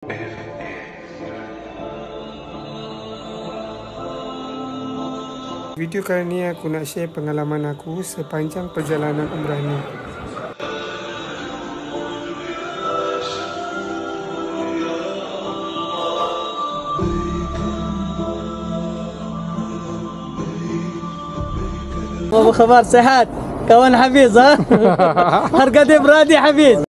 Video kali ni aku nak share pengalaman aku sepanjang perjalanan umrah ni. Apa khabar? Sehat? Kawan Hafiz, ha? Harga dia berani Hafiz.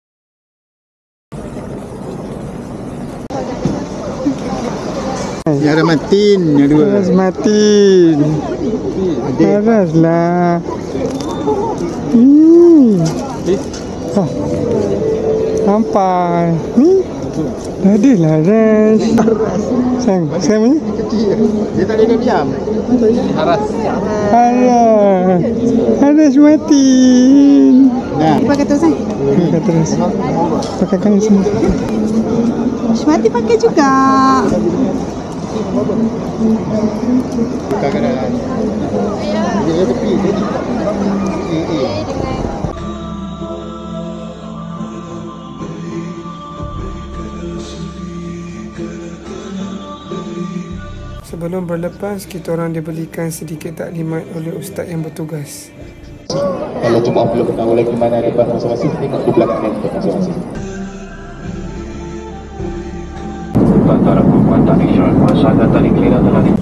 Ya ada Matin, yang dua. Aras Matin. Aras lah. Sampai. Ni. Ada lah Aras. Sayang, sayang ni. Dia tak ada diam. Aras. Aras. Aras Matin. Nah. Pakai terus ni. Pakai terus. Pakai kan semua. Mati pakai juga. Kadang-kadang. Dia tepi tadi. Sebelum berlepas, kita orang diberikan sedikit taklimat oleh ustaz yang bertugas. Kalau jemaah perlu ketahui lagi mana rebah masing-masing, tengok di belakang rebah masing-masing. Antara kekuatan isyarat masa dan tadi kira telah di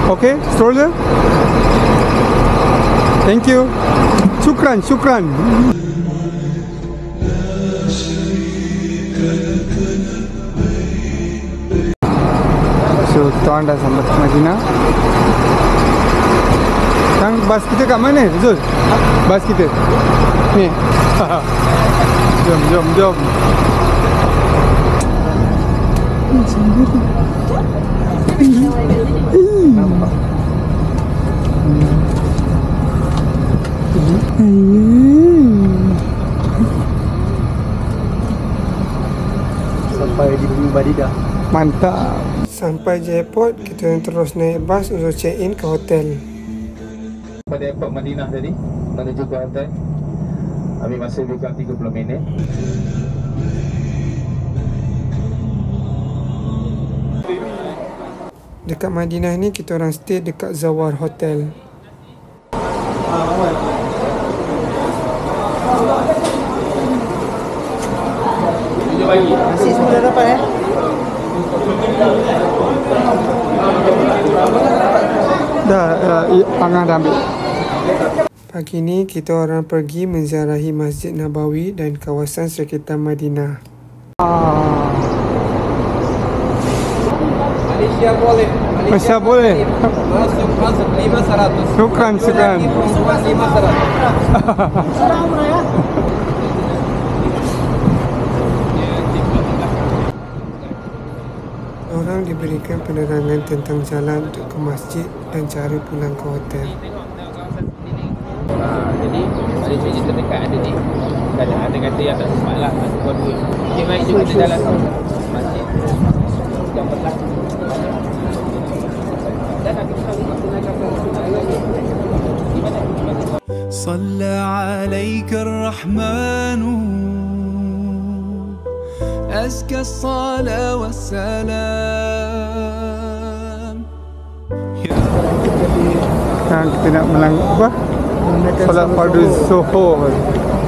Okay, stroller. Thank you. Syukran, syukran. So, tuan dah sampai ke Madinah. Sekarang bas kita kat mana, Zul? Bas kita? Ni. Jom, jom, jom. Nampak. Sampai di Bumi Badidah. Mantap. Sampai je airport, kita terus naik bas untuk check in ke hotel. Pada airport Madinah tadi, menuju ke hotel. Ambil masa lebih kurang 30 minit. Dekat Madinah ni kita orang stay dekat Zawar Hotel. Nasi semua dah dapat Dah, Angah dah ambil. Pagi ni kita orang pergi menziarahi Masjid Nabawi dan kawasan sekitar Madinah. Malaysia boleh. Malaysia boleh. Masuk 500. Syukran, syukran. 500. Orang diberikan penerangan tentang jalan untuk ke masjid dan cara pulang ke hotel. Jadi Malaysia je terdekat ada ni. Ada kata yang tak sempat lah. Masuk buat duit. Mungkin baik juga kita jalan masjid. Yang pertama. Dan aku tahu صلى عليك الرحمن أزكى الصلاة والسلام. Sekarang kita nak apa? Salat fardu zuhur.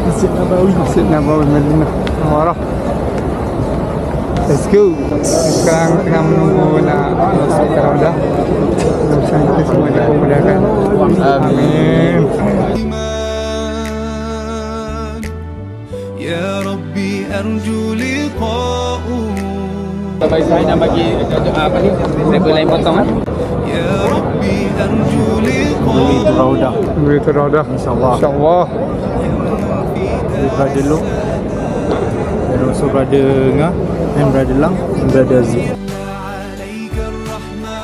Masjid Nabawi. Masjid Nabawi Madinah Munawwarah. Let's go. Sekarang tengah menunggu nak masuk ke Raudah. Urusan kita semua dipermudahkan. Amin. Ya Rabbi arju liqa'u. Saya nak bagi apa ni? Saya lain potong kan? Ya Rabbi arju liqa'u. Itu Raudah. Itu Raudah. InsyaAllah. InsyaAllah. Brother Long. And also Brother Ngah. And Brother Lang. And Brother Aziz. عليك الرحمن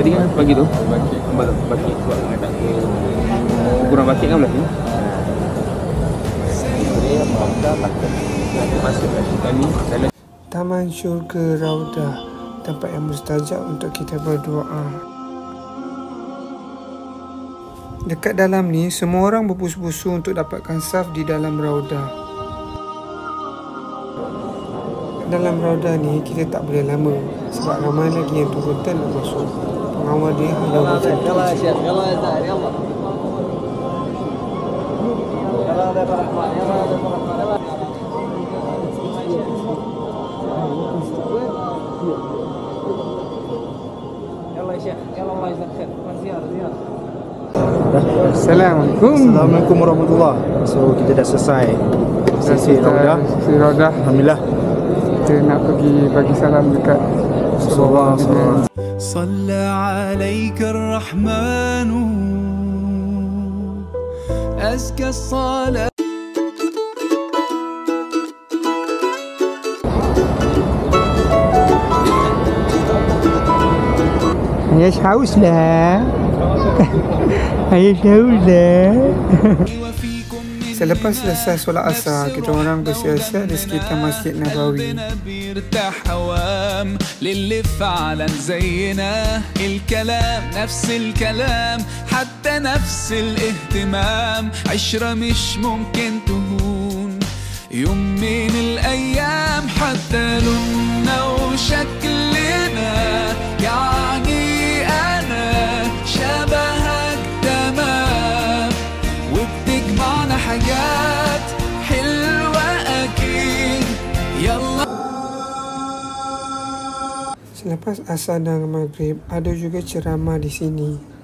tadi kan pagi tu bakit buat menghadap ke ukuran bakit kan belah sini. Dia maafkan takut nanti masuk kali dalam Taman Syurga Raudah, tempat yang mustajab untuk kita berdoa. Dekat dalam ni, semua orang berpusu-pusu untuk dapatkan saf di dalam Raudah. Dalam Raudah ni, kita tak boleh lama sebab ramai lagi yang turun nak masuk. Pengawal dia hanya macam tu. Assalamualaikum. Assalamualaikum warahmatullahi. So kita dah selesai sesi Raudah. Alhamdulillah. Kita nak pergi bagi salam dekat Sallallahu alaihi wasallam. صلى عليك الرحمن أزكى الصلاة. Ayah haus lah. Ayah haus lah. Selepas selesai solat asar, kita orang bersiasat di sekitar Masjid Nabawi. بيرتاح هوام للي فعلا زينا الكلام نفس الكلام حتى نفس الاهتمام عشرة مش ممكن تهون يوم من الأيام حتى لوننا وشكلنا يعني أنا شبهك تمام وبتجمعنا حاجات حلوة أكيد يلا. Selepas asar dan maghrib, ada juga ceramah di sini.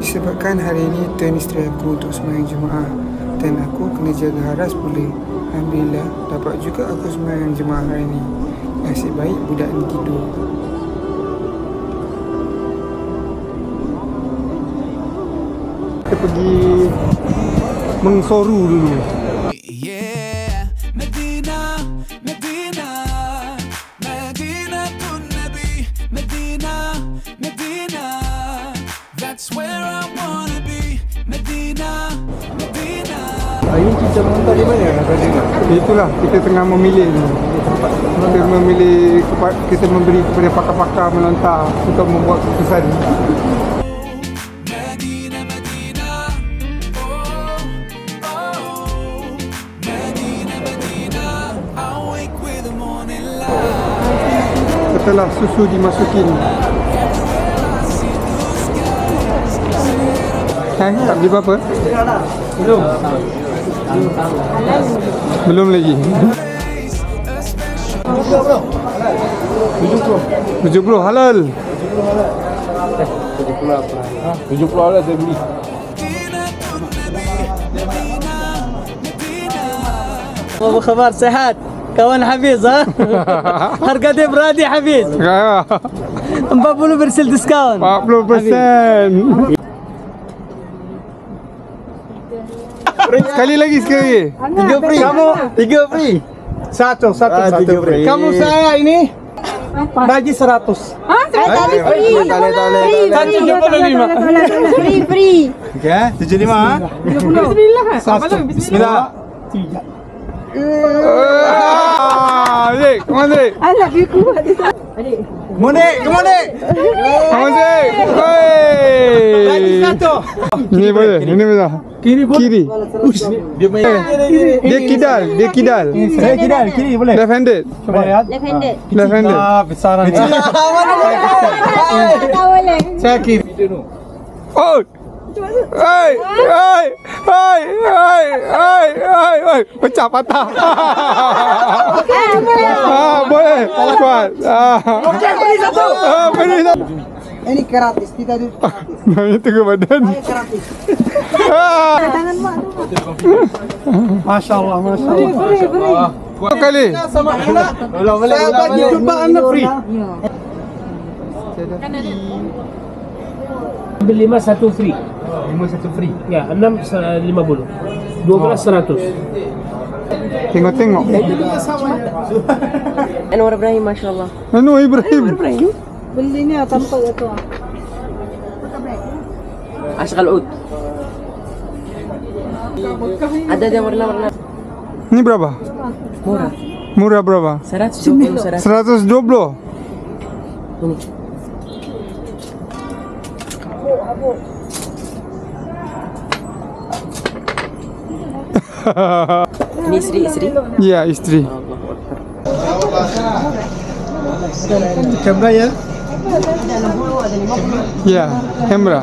Disebabkan hari ini turn isteri aku untuk sembahyang jemaah dan aku kena jaga haras pula. Alhamdulillah dapat juga aku sembahyang jemaah hari ini. Nasib baik budak ni tidur. Kita pergi Mengsoru dulu. Yeah مدينة مدينة مدينة النبي مدينة مدينة That's where I wanna be Medina Medina. Ini kita menonton di mana? Itulah kita tengah memilih ni. Kita memilih, kita memberi kepada pakar-pakar melontar untuk membuat keputusan. Medina Medina oh oh Medina Medina I wake with the morning light. Setelah susu dimasukin. Tak beli apa-apa? Belum. Belum lagi. 70 halal. 70 lah saya beli. أبو خبر صحات كون حفيظ ها هرقد برادي حفيظ 40 برسل ديسكاونت 40%. Sekali lagi. 3 free. Kamu 3 free. Satu free. Kamu saya ini bagi 100. Saya tadi free. Satu 75. Free. Okey, 75 ah. Bismillah. Adik, come on Adik. Alah, dia kuat. Monik, come on Dik. Come on Adik. Lagi satu. Ini boleh, ini boleh. Kiri. Dia main. Dia kidal. Saya kiri boleh. Left handed. Coba lihat. Left handed. Besaran. Tak boleh. Saya kiri. Oh, Hai, pecah patah. Boleh. Kuat. Okey, beri satu. Beri satu. Ini gratis, kita ada gratis. Ini tengah badan. Ini gratis. Tangan mak tu. Masya Allah, Masya Allah. Beri. Dua kali. Sama anak. Saya bagi cobaan free. Ambil 5 satu free. 5 satu free. Ya, 6 50. 12 100. Tengok. Anwar Ibrahim, Masya Allah. Anu Ibrahim. Beli ni tanpa itu. Ashqal Ud. Ada dia warna-warna. Ini berapa? Murah. Murah berapa? 120. 120. Ini istri. Ya, istri. Kamera ya. Ya, kamera.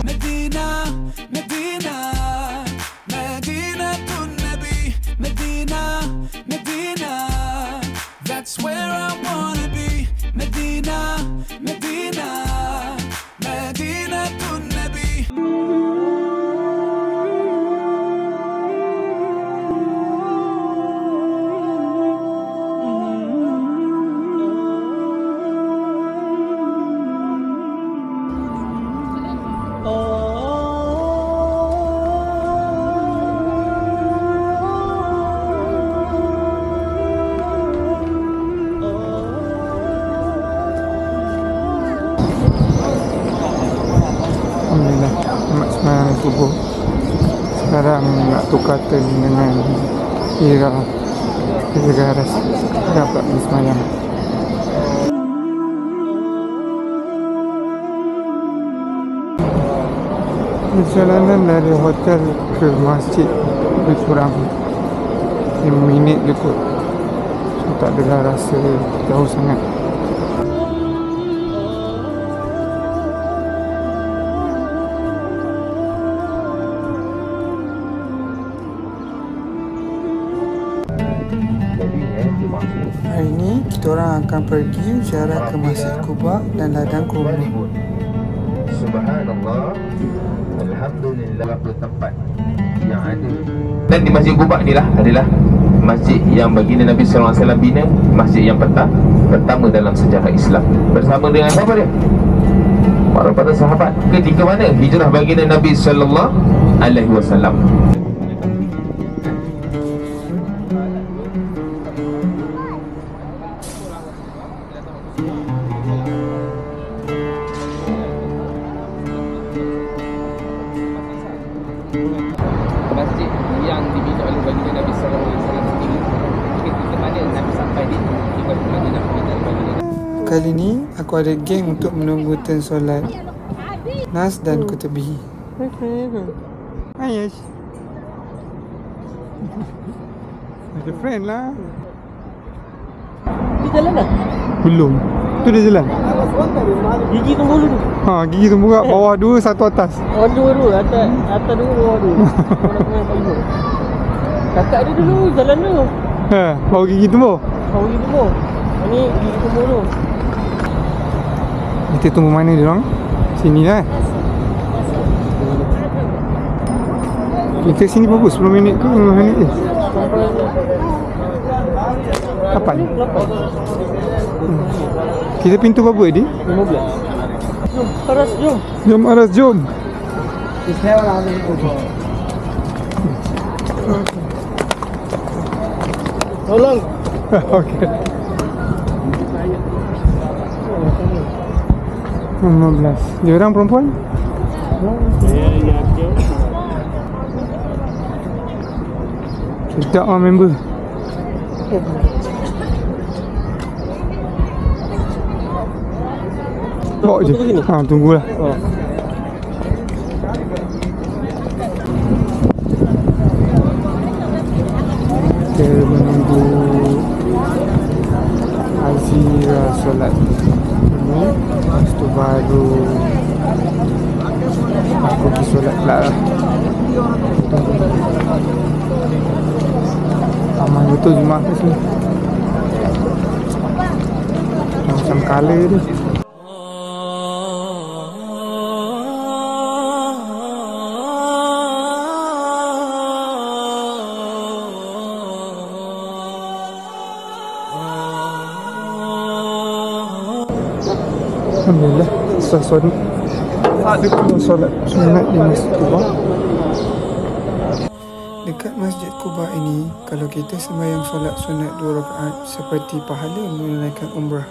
Medina, Medina, Medinatun Nabi, Medina, Medina, that's where I wanna be. Medina, Medina, Medinatun Nabi. Alhamdulillah, mak sembahyang subuh. Sekarang nak tukar turn dengan Ira Garas dapat pergi sembahyang. Perjalanan dari hotel ke masjid lebih kurang 5 minit je kot. So, tak adalah rasa jauh sangat. Hari ini kita orang akan pergi ziarah ke Masjid Quba dan ladang kurma. Subhanallah. Alhamdulillah, tempat yang ada. Dan di Masjid Quba ni lah adalah masjid yang baginda Nabi sallallahu alaihi wasallam bina, masjid yang pertama dalam sejarah Islam. Bersama dengan siapa dia? Para sahabat. Ketika mana hijrah baginda Nabi sallallahu alaihi wasallam. Masjid yang dibina oleh baginda Nabi sallallahu alaihi wasallam sendiri. Ketika mana Nabi sampai di mana nak bina baginda. Kali ni aku ada geng untuk menunggu turn solat Nas dan Kutubi. Hai Yash. Ada friend lah. Di jalan dah? Belum. Tu dia jalan. Gigi tunggu dulu. Ha, gigi tu buka bawah dua, satu atas. Oh, dua. Atas dulu, bawah dulu. Kakak dia dulu, jalan dulu. Ha, bawah gigi tumbuh. Bawah gigi tunggu. Ini gigi tunggu dulu. Kita tunggu mana dia orang? Sini lah. Kita sini berapa? 10 minit ke 15 minit je? Kapan? Kita pintu berapa Adi? 15. Jom, Aras, jom. Jom Aras, jom. Tolong. Okey. 15. Dia orang perempuan? Ya. Tidak lah member. Bawa je. Ha, tunggulah. Oh. Kita menunggu Azira solat ini, lepas tu baru aku pergi solat pula lah. Aman betul Jumaat kat sini. Macam colour dia. Alhamdulillah, selesai solat sunat di Masjid Quba. Dekat Masjid Quba ini, kalau kita sembahyang solat sunat 2 rakaat seperti pahala menunaikan umrah.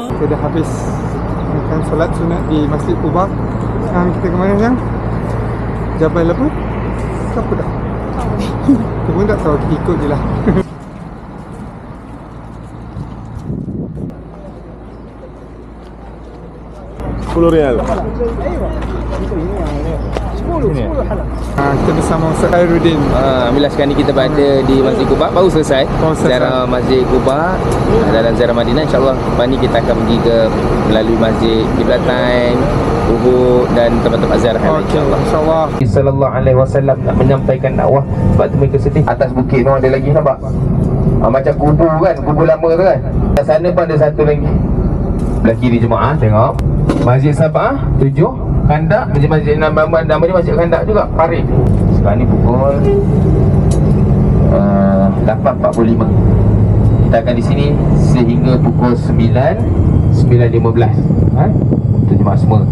Kita dah habis makan solat sunat di Masjid Quba. Sekarang kita ke mana sekarang? Jabal apa? Siapa dah? Kita pun tak tahu, kita ikut je lah. Riyal. Kita bersama Ustaz Khairuddin. Alhamdulillah sekarang ni kita berada di Masjid Quba. Baru selesai ziarah Masjid Quba dalam ziarah Madinah. InsyaAllah lepas ni kita akan pergi ke melalui Masjid Qiblatain, Uhud dan tempat-tempat ziarah lain. InsyaAllah. InsyaAllah. Sallallahu alaihi wasallam nak menyampaikan dakwah. Sebab tu mereka sedih. Atas bukit tu ada lagi, nampak? Macam kubur kan, kubur lama tu kan. Kat sana pun ada satu lagi. Belah kiri jemaah, tengok Masjid Sabah, 7 Kandak, Masjid Nabawi, namanya Masjid Kandak juga, Parit. Sekarang ni pukul 8.45. Kita akan di sini sehingga pukul 9.15 untuk jemaah semua.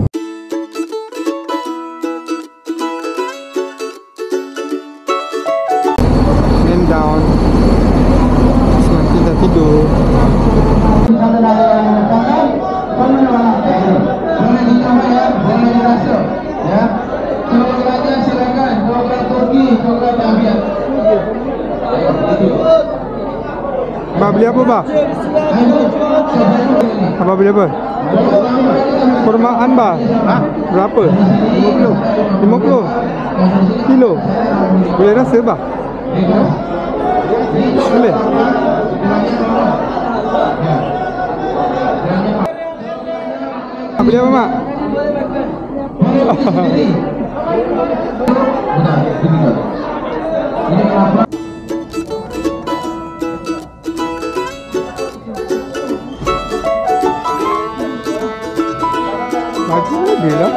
Man down. Nanti dah tidur. Abah beli apa, Bah? Abah beli apa? Permaan, Bah? Berapa? 50 kilo. Boleh rasa, Bah? Boleh? Beli apa, Mak? Baju ada lah.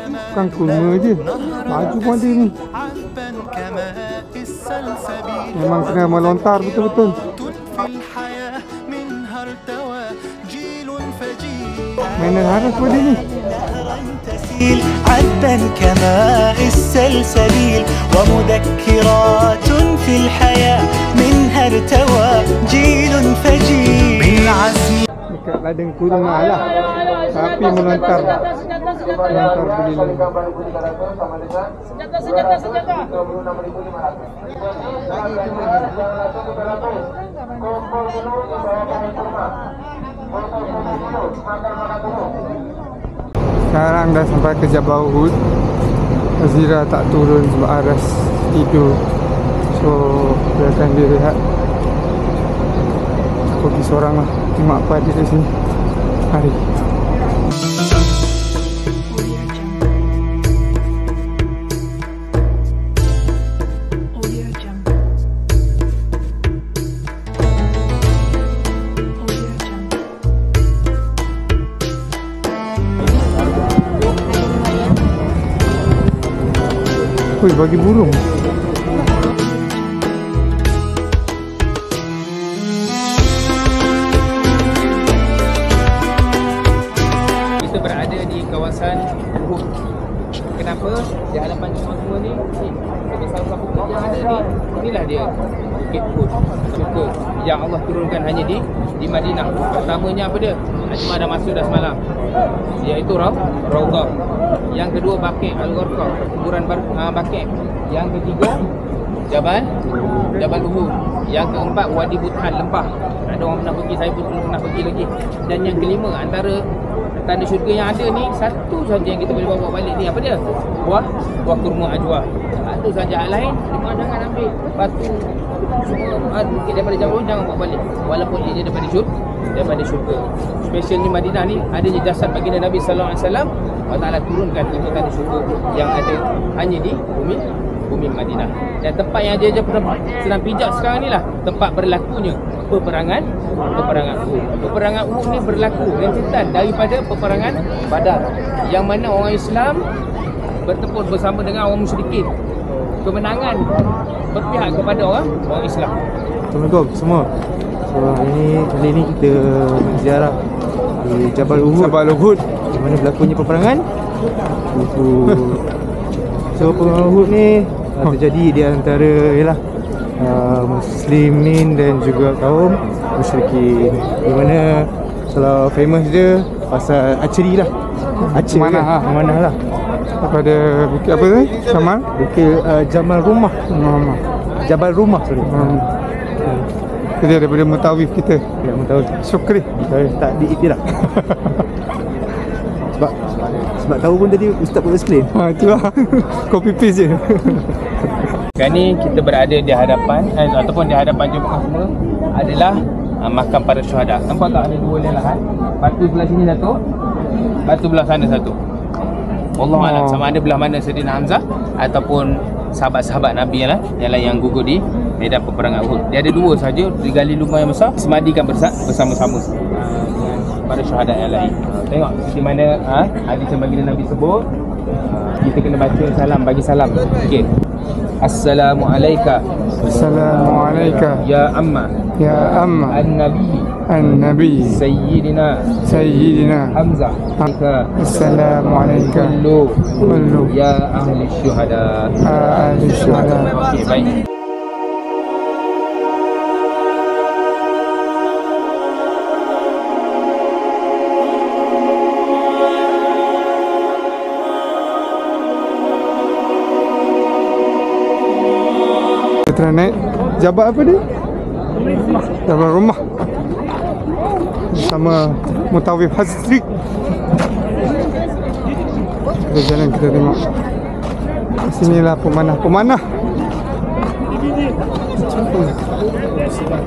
Bukan kurma je, baju pun ada ni. Memang kena melontar betul-betul. Mainan Haras pun ada ni. عذبا كماء السلسبيل ومذكرات في الحياة منها ارتوى جيل فجيل من عزم. Dekat ladang kurma lah. Sapi melontar. Melontar beli. Senjata. Sekarang dah sampai ke Jabal Uhud. Azira tak turun sebab Aras tidur. So biarkan dia rehat. Aku pergi seorang lah. Tengok apa ada di sini. Mari. Oi, bagi burung. Kita berada di kawasan Uhud. Kenapa? Di hadapan semua ni, ada salah satu bukit yang ada ni. Inilah dia, Bukit Uhud. Surga yang Allah turunkan hanya di Madinah. Pertamanya apa dia? Najmah dah masuk dah semalam, iaitu Raudhah. Yang kedua Baqi' Al-Gharqad, kuburan Baqi'. Yang ketiga Jabal Uhud. Yang keempat, Wadi Buthan Lembah. Ada orang pernah pergi, saya pun belum pernah pergi lagi. Dan yang kelima, antara tanda syurga yang ada ni, satu saja yang kita boleh bawa balik ni, apa dia? Buah kurma ajwa. Satu saja. Lain cuma jangan ambil batu semua mungkin daripada jauh, jangan bawa balik. Walaupun ia daripada syurga. Special ni Madinah ni, adanya jasad baginda Nabi sallallahu alaihi wasallam, Allah Taala turunkan lima tanda syurga yang ada hanya di bumi Madinah. Dan tempat yang dia sedang pijak sekarang ni lah tempat berlakunya peperangan Uhud. Peperangan Uhud ni berlaku rentetan daripada peperangan Badar, yang mana orang Islam bertempur bersama dengan orang musyrikin. Kemenangan berpihak kepada orang Islam. Assalamualaikum semua. So kali ni kita ziarah di Jabal Uhud di mana berlakunya peperangan Uhud. So peperangan Uhud ni terjadi di antara muslimin dan juga kaum musyrikin, di mana salah famous dia pasal archery lah. Memanah lah. Pada bukit apa tu? Bukit Jamal Rumah. Jabal Rumah, sorry. Jadi daripada mutawif kita. Ya, mutawif. Syukri. Tak diiktiraf. Sebab tahu pun tadi Ustaz pun explain. Itulah. Copy paste je. Sekarang ni kita berada di hadapan ataupun di hadapan jemaah semua adalah makam para syuhada. Nampak tak ada dua lelahan? Batu belah sini satu, batu belah sana satu. Wallahualam, sama ada belah mana Sayyidina Hamzah ataupun sahabat-sahabat Nabi yang lain yang gugur di medan peperangan Uhud. Dia ada dua saja, digali lubang yang besar, semadikan bersama-sama dengan para syuhada yang lain. Tengok di mana hadis yang baginda Nabi sebut, kita kena baca salam, bagi salam. Okey. Assalamualaikum. Assalamualaikum. Ya amma. Ya amma. An-Nabi. Sayyidina Hamzah. Assalamualaikum. Kullu. Ya ahli syuhada. Okey, baik. Kita naik Jabal apa dia? Jabal Rumah bersama Mutawif Hazrik. Kita jalan, kita tengok. Sinilah pemanah.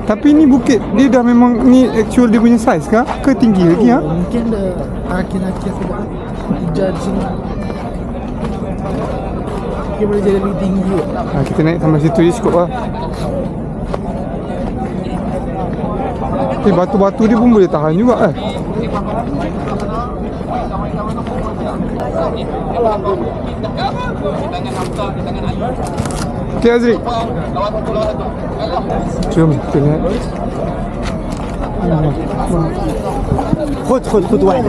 Tapi ni bukit dia dah memang ni actual dia punya size kah? Ke tinggi lagi Mungkin dah akhir-akhir sebab hujan di sini. Dia boleh jadi lebih tinggi. Kita naik sampai situ je cukup lah. Batu-batu dia pun boleh tahan juga Okay Azri, jom kita lihat. Khud wahid.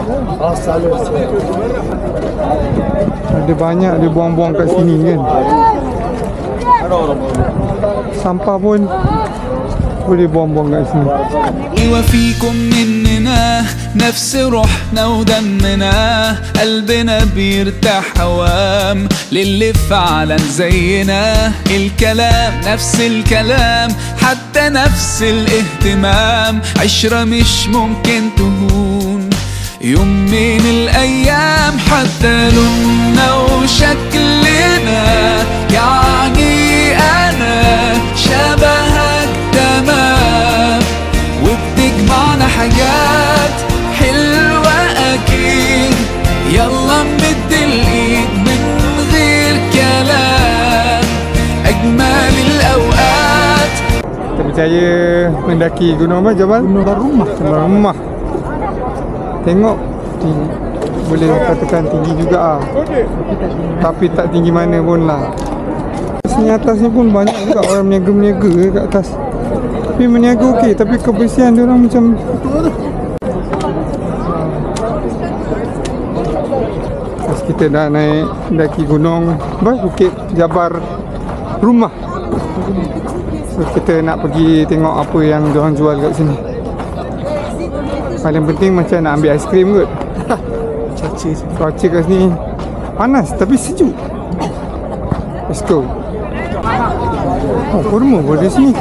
Ada banyak dia buang-buang kat sini kan. Sampah pun boleh buang-buang kat sini. وفيكم مننا نفس روحنا ودمنا قلبنا بيرتاح هوام للي فعلا زينا الكلام نفس الكلام حتى نفس الاهتمام عشرة مش ممكن تهون يوم من الأيام حتى لوننا وشكلنا يعني أنا شبهك تمام وبتجمعنا حاجات حلوة أكيد يلا نمد الإيد من غير كلام أجمل الأوقات. Kita berjaya mendaki gunung apa? Jabal Rumah. Tengok boleh katakan tinggi juga tapi tak tinggi mana pun lah. Sini atas ni pun banyak juga orang meniaga kat atas. Tapi meniaga okey, tapi kebersihan dia orang macam kita dah naik daki gunung Bukit Jabar Rumah. So kita nak pergi tengok apa yang diorang jual kat sini. Paling penting macam nak ambil aiskrim kot. Cuaca kat sini panas tapi sejuk. Let's go. Kurma pun di sini.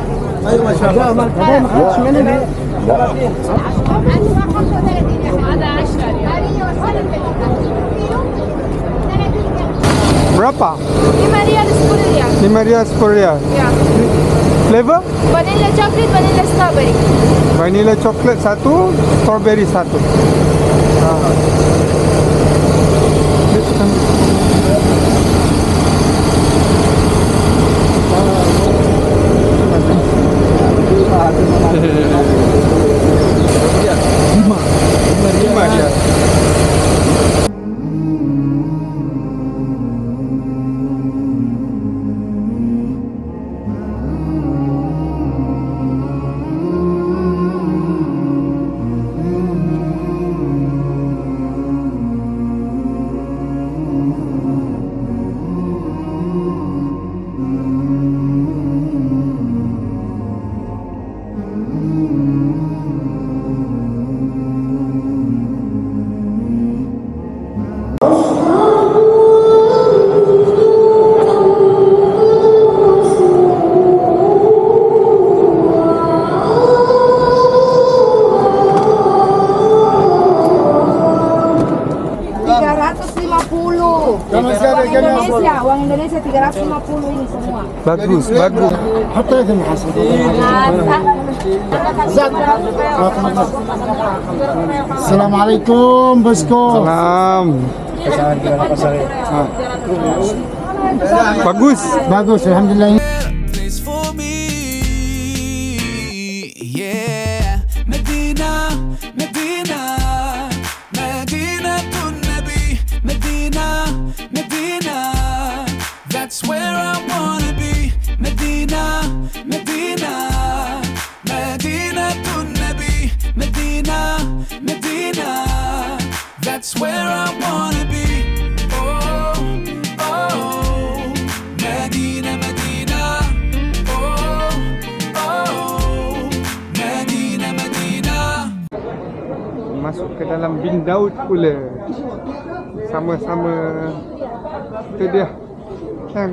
Berapa? 5 riyal 10 riyal. 5 riyal 10 riyal. Ya. Flavor? Vanilla chocolate, vanilla strawberry. Vanilla coklat satu, strawberry satu. Lima dia. Uang Indonesia 350 ini semua. Bagus, bagus. حتى هذا محاسب. Assalamualaikum bosku. Salam. Bagus. Bagus, alhamdulillah. Place for me, yeah. Medina, Medina, Medina to Nabi, Medina, Medina. That's where I wanna be. Medina, Medina, Medina to Nabi, Medina, Medina. That's where I wanna be. Oh, oh, Medina, Medina. Oh, oh, Medina, Medina. Masuk ke dalam bin Daud pula. Sama-sama. Itu dia. Sang.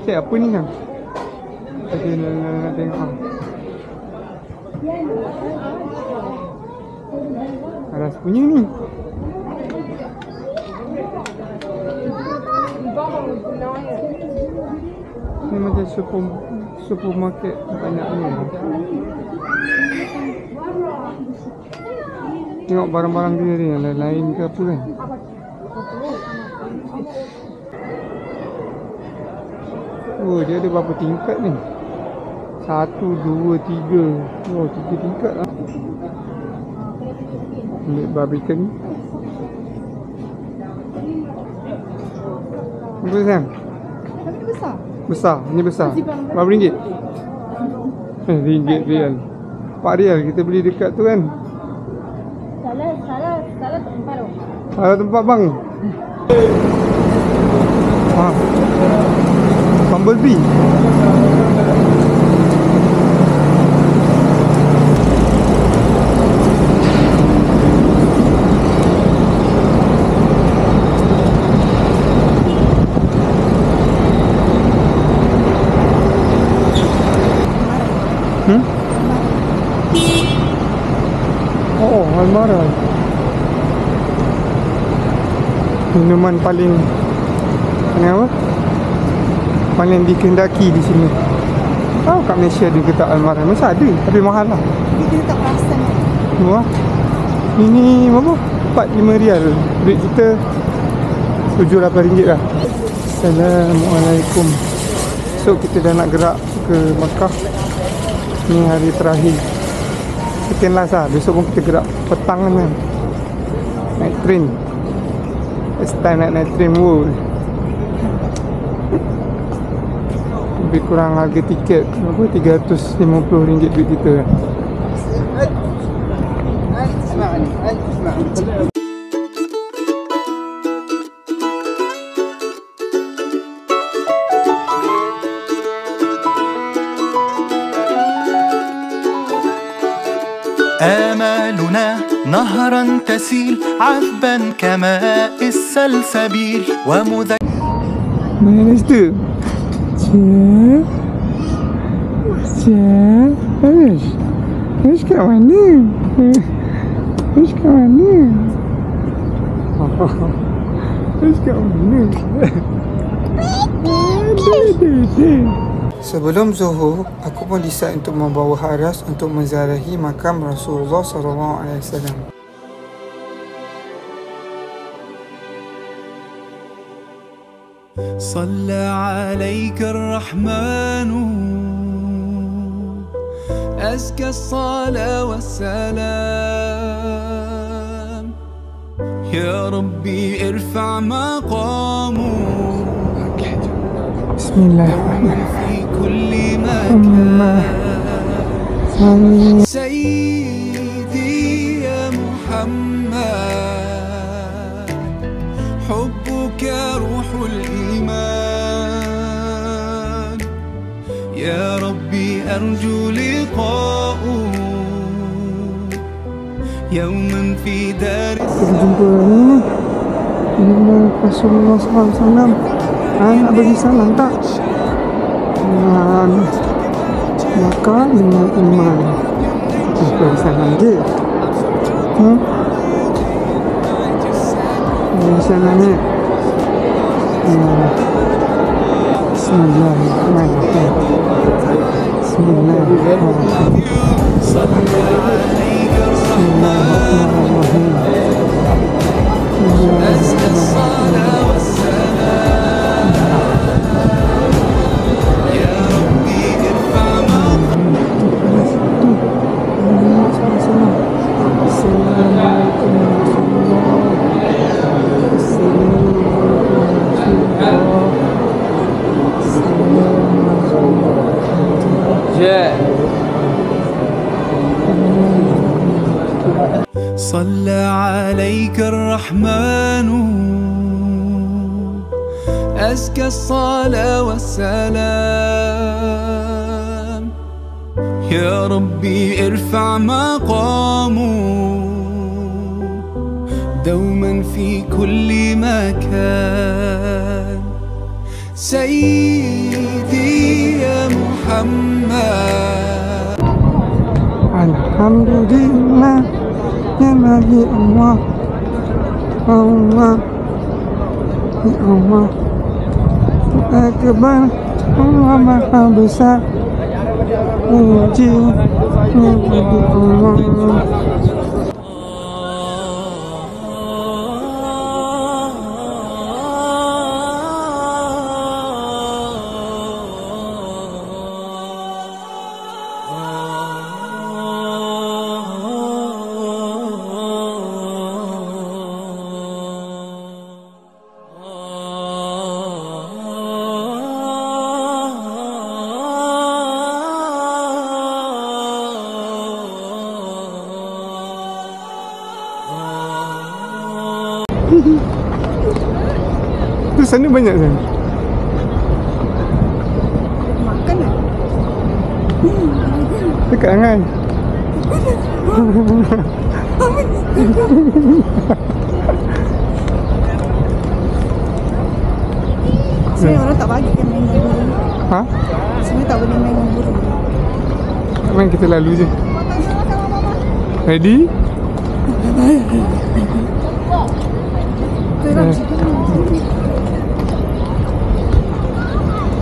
Cik, apa ni Sang? Okay, nak tengok. Aras punya ni. Ni macam supermarket banyak ni. Tengok barang-barang dia ni, lain ke apa kan? Oh, dia ada berapa tingkat ni? 1, 2, 3. Oh, 3 tingkat lah. Ambil barbican ni. Apa Sam? Tapi ni besar. Besar, ni besar. Berapa ringgit? Ringgit rial. 4 rial kita beli dekat tu kan? Salah tempat tu. Salah tempat bang. Bumblebee. Oh, Almarai. Minuman paling apa? Paling dikehendaki di sini. Tahu kat Malaysia ada ke tak Almarai? Masa ada, tapi mahal lah. Dia kena tak perasan kan? Wah. Ini berapa? 4-5 rial. Duit kita 7-8 ringgit lah. Assalamualaikum. So kita dah nak gerak ke Makkah. Ni hari terakhir. Second last lah. Besok pun kita gerak petang kan. Naik train. First time naik train pun. Lebih kurang harga tiket berapa? RM350 duit kita. آمالنا نهرا تسيل عذبا كماء السلسبيل Mana tu? Cik. Cik, Aish kat mana? Aish kat mana? Aish kat mana? Sebelum zuhur, aku pun decide untuk membawa Haras untuk menziarahi makam Rasulullah SAW. صلى عليك الرحمن أزكى الصلاة والسلام يا ربي ارفع مقامه بسم الله الرحمن في كل مكان سيدي يا محمد حبك روح الإيمان يا ربي أرجو لقاءه يوما في دار Rasulullah SAW. Nak bagi salam tak? Maka iman. Bagi salam je. Bagi salam ni. Bismillahirrahmanirrahim. Bismillahirrahmanirrahim. Bismillahirrahmanirrahim. أزكى الصلاة والسلام يا ربي ارفع صلى عليك الرحمن أزكى الصلاة والسلام يا ربي ارفع مقامه دوما في كل مكان سيدي يا محمد الحمد لله يا Nabi Allah, Allah, ya Allah, Akbar, Allah Maha Besar, Puji Nabi Allah. Tu sana banyak sana. Makan lah. Dekat Angan. Sebenarnya orang tak bagi kan main dengan burung. Ha? Sebenarnya tak boleh main dengan burung. Main kita lalu je. Ready?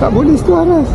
Tak boleh situ Aras.